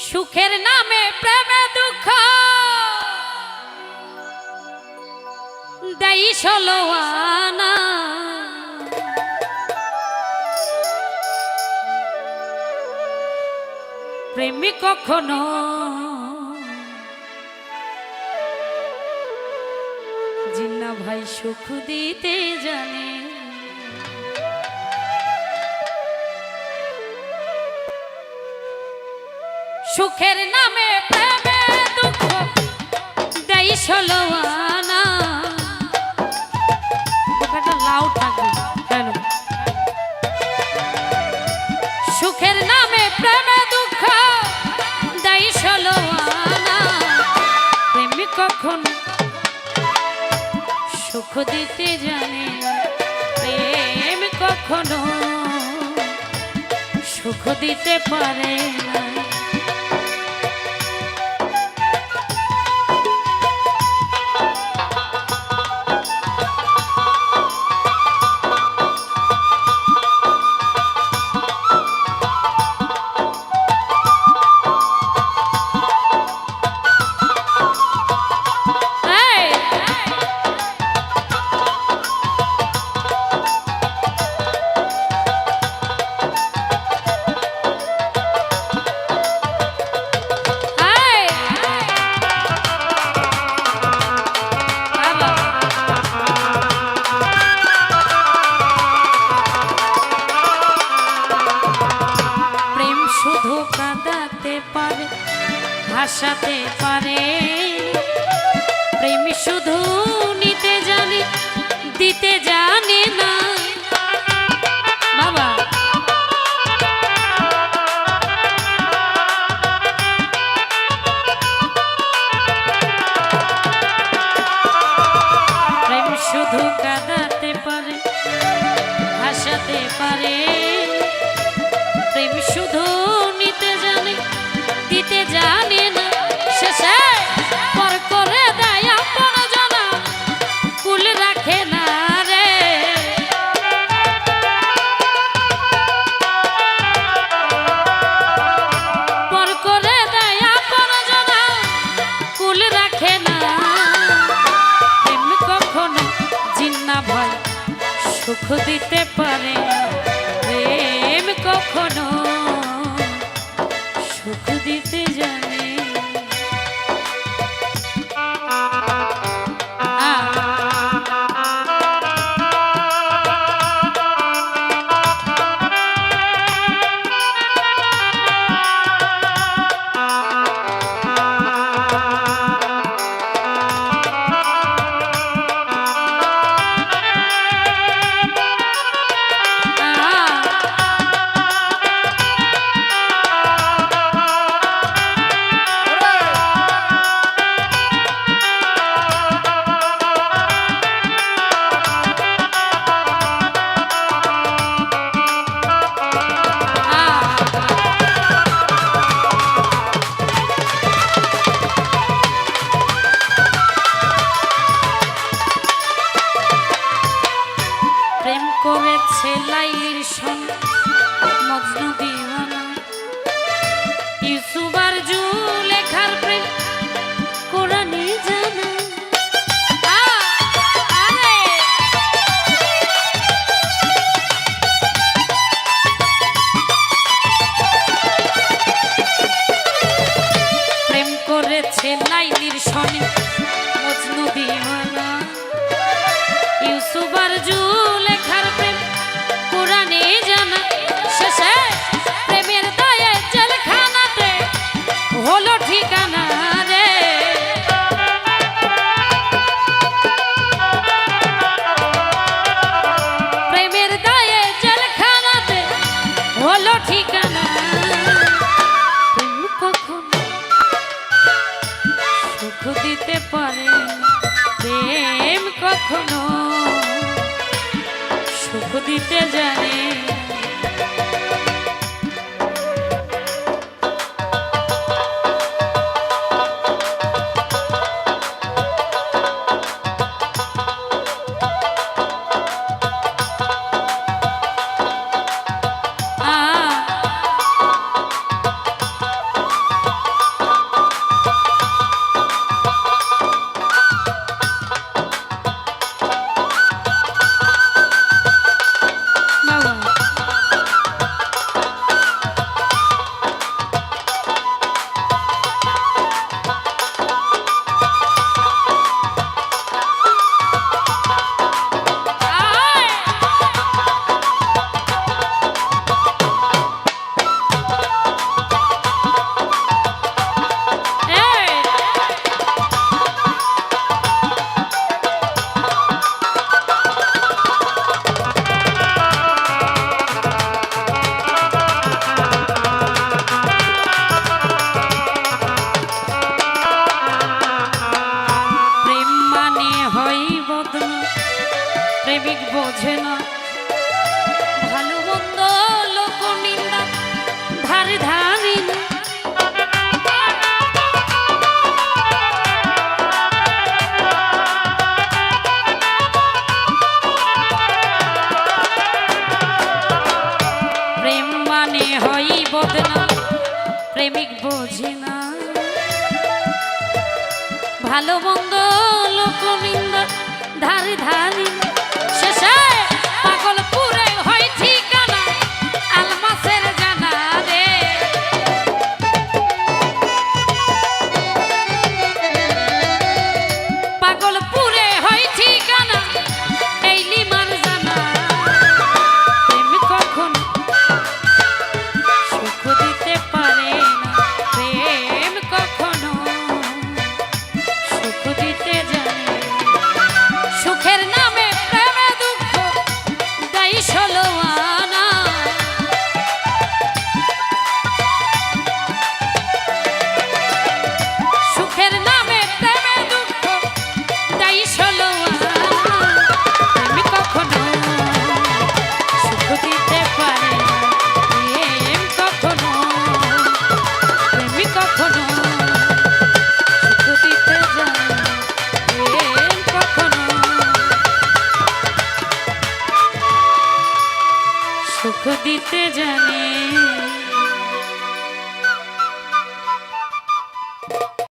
সুখের নামে প্রেমে দুঃখ দেই ষোলোয়ানা, প্রেমিক কখনো জিন্না ভাই সুখ দিতে জানে। সুখের নামে প্রেমে দুঃখ দেই ষোলোয়ানা, একটা লাউড থাকবে কেন? সুখের নামে প্রেমে দুঃখ দেই ষোলোয়ানা, প্রেমিক কখন সুখ দিতে জানে, প্রেম কখনো সুখ দিতে পারে না। ভাসাতে পারে, প্রেম শুধু নিতে জানে দিতে জানে না। বাবা প্রেম শুধু কাঁদাতে পারে, ভাসাতে পারে, প্রেম শুধু নিতে জানে দিতে জানে না। শেষে পর করে দেয় আপন জানা, কুল রাখে না রে। পর করে দেয় আপন জানা, কুল রাখে না। প্রেম কখনো জিন্না ভয় সুখ দিতে পারে, প্রেম কখনো সুখ দিতে জানে। বোঝে না ভালো মন্দ লোক নিন্দা ধারে ধারি না প্রেম মানে হয় বদনাম প্রেমিক বোঝে না ভালো মন্দ লোক নিন্দা ধারে ধারি শেষে পাগল পুরে হয় ঠিকানা আলমাসের জানা রে পাগল পুরে হয় ঠিকানা এই লিমার জানা প্রেম কখন সুখ দিতে পারে না প্রেম কখনো সুখ দিতে জানে সুখের নামে প্রেমে দুঃখ দায়ী ষোলো আনা সুখের নামে প্রেমে দুঃখ দায়ী ষোলো আনা প্রেম কখনো সুখ দিতে পারে না প্রেম কখনো প্রেম কখনো সুখ দিতে জানে প্রেম কখনো সুখ দিতে জানে